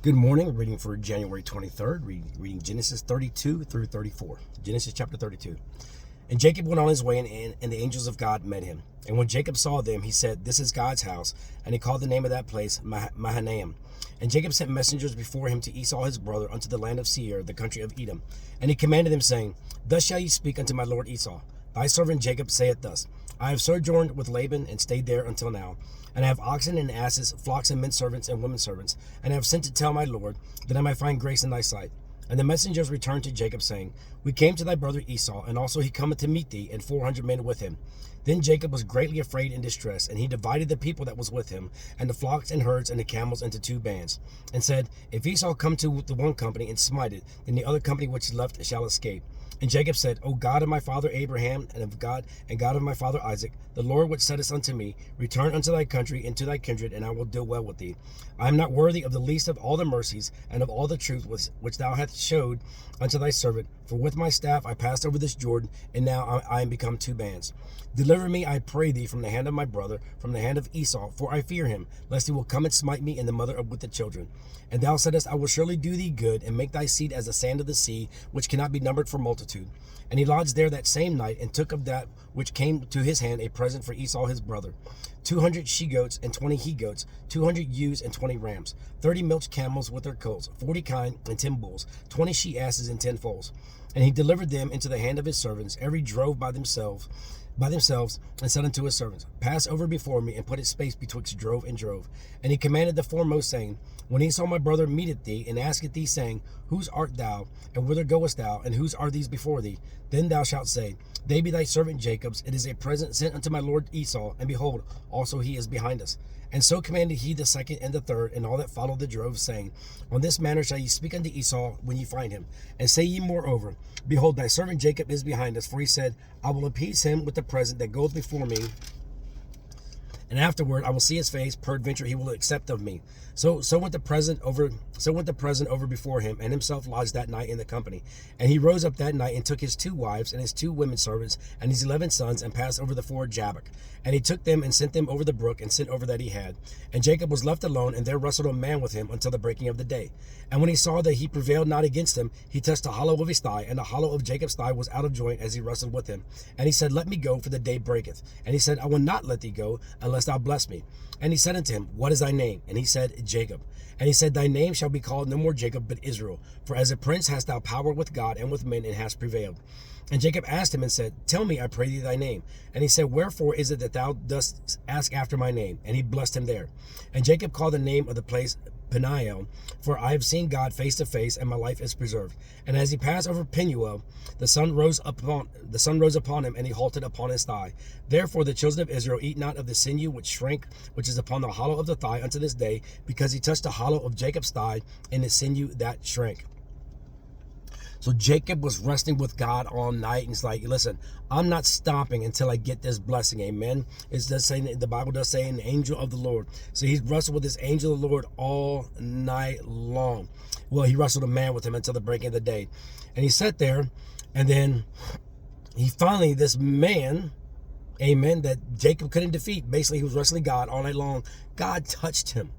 Good morning. Reading for January 23rd, reading Genesis 32 through 34. Genesis chapter 32. And Jacob went on his way, and the angels of God met him. And when Jacob saw them, he said, "This is God's house." And he called the name of that place Mahanaim. And Jacob sent messengers before him to Esau his brother unto the land of Seir, the country of Edom. And he commanded them, saying, "Thus shall ye speak unto my lord Esau. Thy servant Jacob saith thus, I have sojourned with Laban and stayed there until now. And I have oxen and asses, flocks and men servants and women servants. And I have sent to tell my lord, that I might find grace in thy sight." And the messengers returned to Jacob, saying, "We came to thy brother Esau, and also he cometh to meet thee, and 400 men with him." Then Jacob was greatly afraid and distressed, and he divided the people that was with him, and the flocks and herds and the camels into two bands, and said, "If Esau come to the one company and smite it, then the other company which is left shall escape." And Jacob said, "O God of my father Abraham, and God of my father Isaac, the Lord which saidst unto me, Return unto thy country and to thy kindred, and I will deal well with thee. I am not worthy of the least of all the mercies and of all the truth which thou hast showed unto thy servant. For with my staff I passed over this Jordan, and now I am become two bands. Deliver me, I pray thee, from the hand of my brother, from the hand of Esau, for I fear him, lest he will come and smite me and the mother with the children. And thou saidst, I will surely do thee good, and make thy seed as the sand of the sea, which cannot be numbered for multitude." And he lodged there that same night, and took of that which came to his hand a present for Esau his brother, 200 she-goats and 20 he-goats, 200 ewes and 20 rams, 30 milch camels with their colts, 40 kine and 10 bulls, 20 she-asses and 10 foals. And he delivered them into the hand of his servants, every drove by themselves, and said unto his servants, "Pass over before me, and put a space betwixt drove and drove." And he commanded the foremost, saying, "When Esau my brother meeteth thee, and asketh thee, saying, Whose art thou, and whither goest thou, and whose are these before thee? Then thou shalt say, They be thy servant Jacob's. It is a present sent unto my lord Esau, and behold, also he is behind us." And so commanded he the second and the third, and all that followed the drove, saying, "On this manner shall ye speak unto Esau when ye find him. And say ye moreover, Behold, thy servant Jacob is behind us, for he said, I will appease him with the present that goeth before me, and afterward I will see his face, peradventure he will accept of me." So went the present over before him, and himself lodged that night in the company. And he rose up that night, and took his 2 wives and his 2 women servants and his 11 sons, and passed over the ford Jabbok. And he took them and sent them over the brook, and sent over that he had. And Jacob was left alone, and there wrestled a man with him until the breaking of the day. And when he saw that he prevailed not against him, he touched the hollow of his thigh, and the hollow of Jacob's thigh was out of joint as he wrestled with him. And he said, "Let me go, for the day breaketh." And he said, "I will not let thee go, unless thou bless me." And he said unto him, "What is thy name?" And he said, "Jacob." And he said, "Thy name shall be called no more Jacob, but Israel. For as a prince hast thou power with God and with men, and hast prevailed." And Jacob asked him and said, "Tell me, I pray thee, thy name." And he said, "Wherefore is it that thou dost ask after my name?" And he blessed him there. And Jacob called the name of the place Peniel, for I have seen God face to face, and my life is preserved. And as he passed over Peniel, the sun rose upon him, and he halted upon his thigh. Therefore the children of Israel eat not of the sinew which is upon the hollow of the thigh unto this day, because he touched the hollow of Jacob's thigh, and the sinew that shrank. So Jacob was wrestling with God all night, and he's like, "Listen, I'm not stopping until I get this blessing." Amen. It does say, the Bible does say, an angel of the Lord. So he's wrestled with this angel of the Lord all night long. Well, he wrestled a man with him until the breaking of the day. And he sat there, and then he finally, this man, amen, that Jacob couldn't defeat, basically he was wrestling God all night long, God touched him.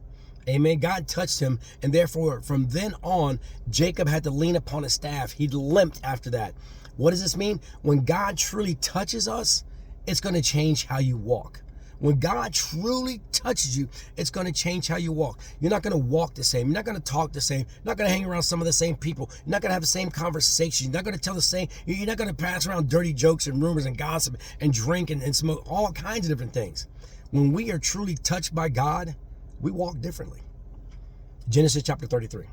Amen. God touched him, and therefore from then on, Jacob had to lean upon his staff. He limped after that. What does this mean? When God truly touches us, it's going to change how you walk. When God truly touches you, it's going to change how you walk. You're not going to walk the same. You're not going to talk the same. You're not going to hang around some of the same people. You're not going to have the same conversations. You're not going to tell the same. You're not going to pass around dirty jokes and rumors and gossip and drink and smoke, all kinds of different things. When we are truly touched by God, we walk differently. Genesis chapter 33.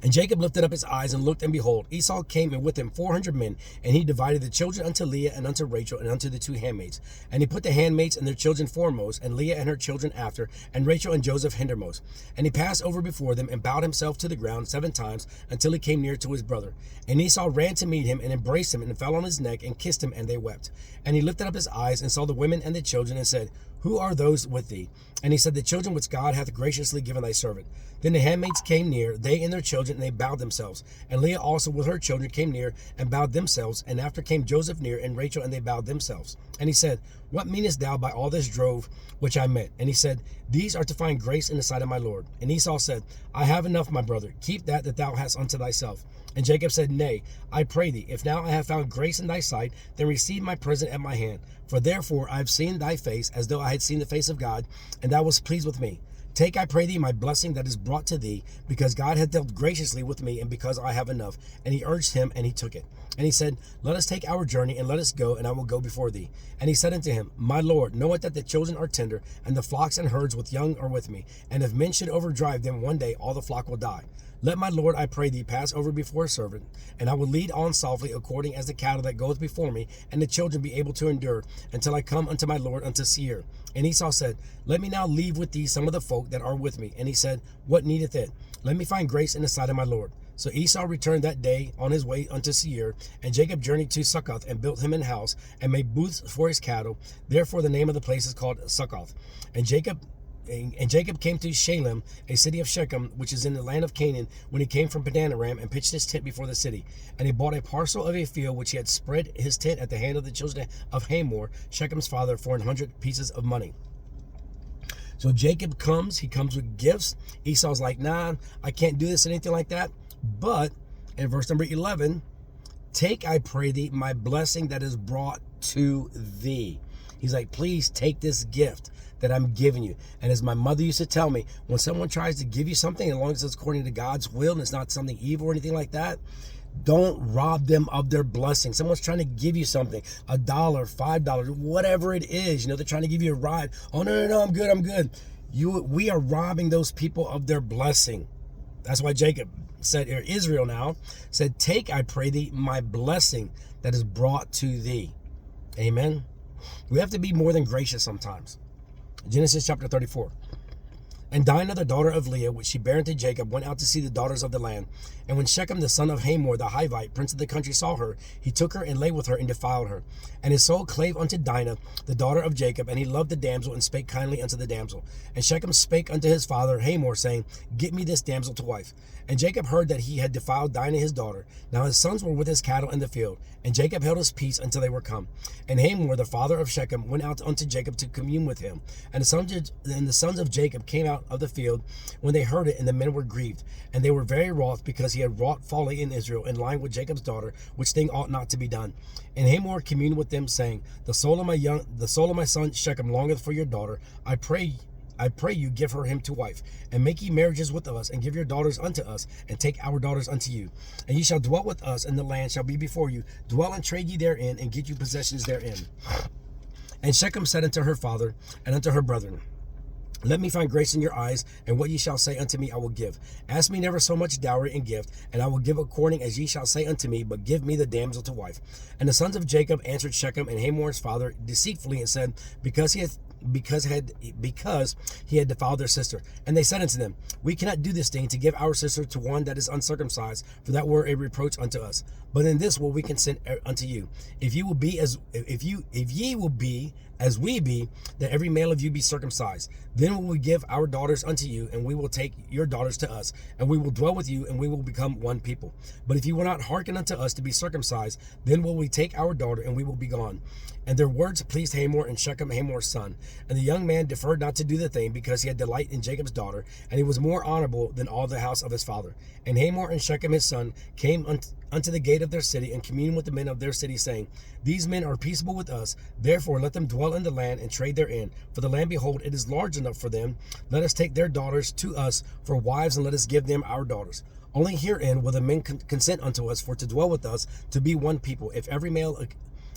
And Jacob lifted up his eyes and looked, and behold, Esau came, and with him 400 men. And he divided the children unto Leah and unto Rachel and unto the 2 handmaids. And he put the handmaids and their children foremost, and Leah and her children after, and Rachel and Joseph hindermost. And he passed over before them, and bowed himself to the ground 7 times, until he came near to his brother. And Esau ran to meet him, and embraced him, and fell on his neck, and kissed him, and they wept. And he lifted up his eyes, and saw the women and the children, and said, Who are those with thee? And he said, the children which God hath graciously given thy servant. Then the handmaids came near, they and their children, and they bowed themselves. And Leah also with her children came near and bowed themselves. And after came Joseph near, and Rachel, and they bowed themselves. And he said, what meanest thou by all this drove which I met? And he said, these are to find grace in the sight of my Lord. And Esau said, I have enough, my brother. Keep that thou hast unto thyself. And Jacob said, nay, I pray thee, if now I have found grace in thy sight, then receive my present at my hand. For therefore I have seen thy face, as though I had seen the face of God, and thou wast pleased with me. Take, I pray thee, my blessing that is brought to thee, because God hath dealt graciously with me, and because I have enough. And he urged him, and he took it. And he said, let us take our journey, and let us go, and I will go before thee. And he said unto him, my Lord, knoweth that the children are tender, and the flocks and herds with young are with me. And if men should overdrive them one day, all the flock will die. Let my Lord, I pray thee, pass over before a servant, and I will lead on softly according as the cattle that goeth before me, and the children be able to endure, until I come unto my Lord unto Seir. And Esau said, let me now leave with thee some of the folk that are with me. And he said, what needeth it? Let me find grace in the sight of my Lord. So Esau returned that day on his way unto Seir, and Jacob journeyed to Succoth, and built him an house, and made booths for his cattle. Therefore the name of the place is called Succoth. And Jacob came to Shalem, a city of Shechem, which is in the land of Canaan, when he came from Padanaram, and pitched his tent before the city. And he bought a parcel of a field which he had spread his tent at the hand of the children of Hamor, Shechem's father, for 100 pieces of money. So Jacob comes, he comes with gifts. Esau's like, nah, I can't do this, anything like that. But in verse number 11, take, I pray thee, my blessing that is brought to thee. He's like, please take this gift that I'm giving you. And as my mother used to tell me, when someone tries to give you something, as long as it's according to God's will and it's not something evil or anything like that, don't rob them of their blessing. Someone's trying to give you something, $1, $5, whatever it is, they're trying to give you a ride. Oh, no, I'm good. We are robbing those people of their blessing. That's why Jacob said, or Israel now said, take, I pray thee, my blessing that is brought to thee. Amen. We have to be more than gracious sometimes. Genesis chapter 34. And Dinah, the daughter of Leah, which she bare unto Jacob, went out to see the daughters of the land. And when Shechem, the son of Hamor, the Hivite, prince of the country, saw her, he took her and lay with her and defiled her. And his soul clave unto Dinah, the daughter of Jacob, and he loved the damsel and spake kindly unto the damsel. And Shechem spake unto his father Hamor, saying, get me this damsel to wife. And Jacob heard that he had defiled Dinah his daughter. Now his sons were with his cattle in the field. And Jacob held his peace until they were come. And Hamor, the father of Shechem, went out unto Jacob to commune with him. And the sons of Jacob came out of the field when they heard it, and the men were grieved. And they were very wroth, because he had wrought folly in Israel, in lying with Jacob's daughter, which thing ought not to be done. And Hamor communed with them, saying, the soul of my son Shechem longeth for your daughter. I pray you, give her him to wife, and make ye marriages with us, and give your daughters unto us, and take our daughters unto you. And ye shall dwell with us, and the land shall be before you. Dwell and trade ye therein, and get you possessions therein. And Shechem said unto her father and unto her brethren, let me find grace in your eyes, and what ye shall say unto me I will give. Ask me never so much dowry and gift, and I will give according as ye shall say unto me, but give me the damsel to wife. And the sons of Jacob answered Shechem and Hamor's father deceitfully, and said, because he had defiled their sister. And they said unto them, we cannot do this thing, to give our sister to one that is uncircumcised, for that were a reproach unto us. But in this will we consent unto you, if ye will be as we be, that every male of you be circumcised. Then will we give our daughters unto you, and we will take your daughters to us, and we will dwell with you, and we will become one people. But if you will not hearken unto us to be circumcised, then will we take our daughter, and we will be gone. And their words pleased Hamor and Shechem, Hamor's son. And the young man deferred not to do the thing, because he had delight in Jacob's daughter, and he was more honorable than all the house of his father. And Hamor and Shechem his son came unto the gate of their city, and communed with the men of their city, saying, these men are peaceable with us, therefore let them dwell in the land, and trade therein. For the land, behold, it is large enough for them. Let us take their daughters to us for wives, and let us give them our daughters. Only herein will the men consent unto us, for to dwell with us, to be one people, if every male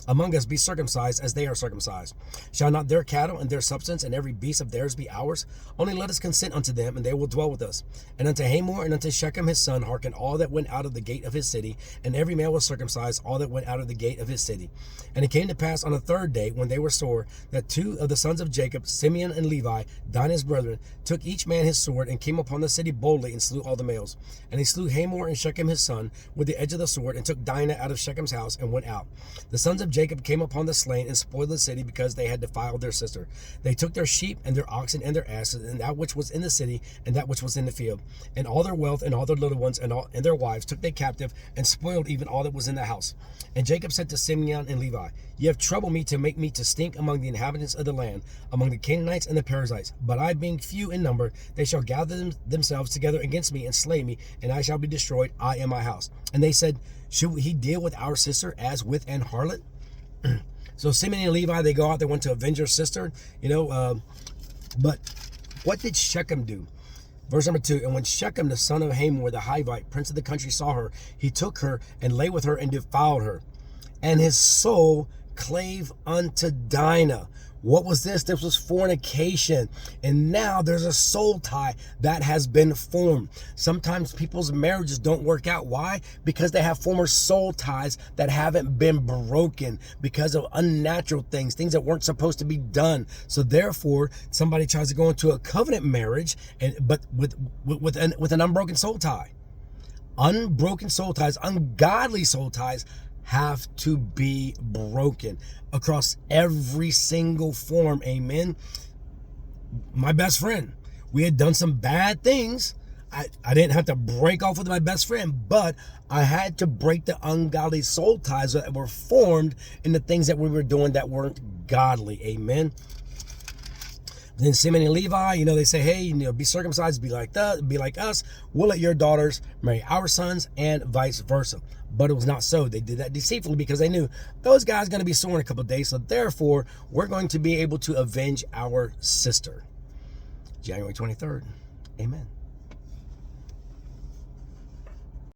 among us be circumcised as they are circumcised. Shall not their cattle and their substance and every beast of theirs be ours? Only let us consent unto them, and they will dwell with us. And unto Hamor and unto Shechem his son hearken all that went out of the gate of his city, and every male was circumcised, all that went out of the gate of his city. And it came to pass on the third day, when they were sore, that two of the sons of Jacob, Simeon and Levi, Dinah's brethren, took each man his sword, and came upon the city boldly, and slew all the males. And they slew Hamor and Shechem his son with the edge of the sword, and took Dinah out of Shechem's house, and went out. The sons of of Jacob came upon the slain and spoiled the city because they had defiled their sister. They took their sheep and their oxen and their asses and that which was in the city and that which was in the field, and all their wealth and all their little ones and their wives took they captive and spoiled even all that was in the house. And Jacob said to Simeon and Levi, "Ye have troubled me to make me to stink among the inhabitants of the land, among the Canaanites and the Perizzites. But I, being few in number, they shall gather themselves together against me and slay me, and I shall be destroyed, I and my house." And they said, "Should he deal with our sister as with an harlot?" So Simeon and Levi, they go out, they want to avenge their sister, but what did Shechem do? Verse number 2, and when Shechem, the son of Hamor, the Hivite, prince of the country, saw her, he took her and lay with her and defiled her. And his soul clave unto Dinah. What was this? This was fornication. And now there's a soul tie that has been formed. Sometimes people's marriages don't work out. Why? Because they have former soul ties that haven't been broken because of unnatural things that weren't supposed to be done. So therefore, somebody tries to go into a covenant marriage, but with an unbroken soul tie. Unbroken soul ties, ungodly soul ties have to be broken across every single form. Amen. My best friend, we had done some bad things. I didn't have to break off with my best friend, but I had to break the ungodly soul ties that were formed in the things that we were doing that weren't godly. Amen. Then Simeon and Levi, they say, hey, be circumcised, be like us. We'll let your daughters marry our sons and vice versa. But it was not so. They did that deceitfully because they knew those guys are going to be sore in a couple of days. So therefore, we're going to be able to avenge our sister. January 23rd. Amen.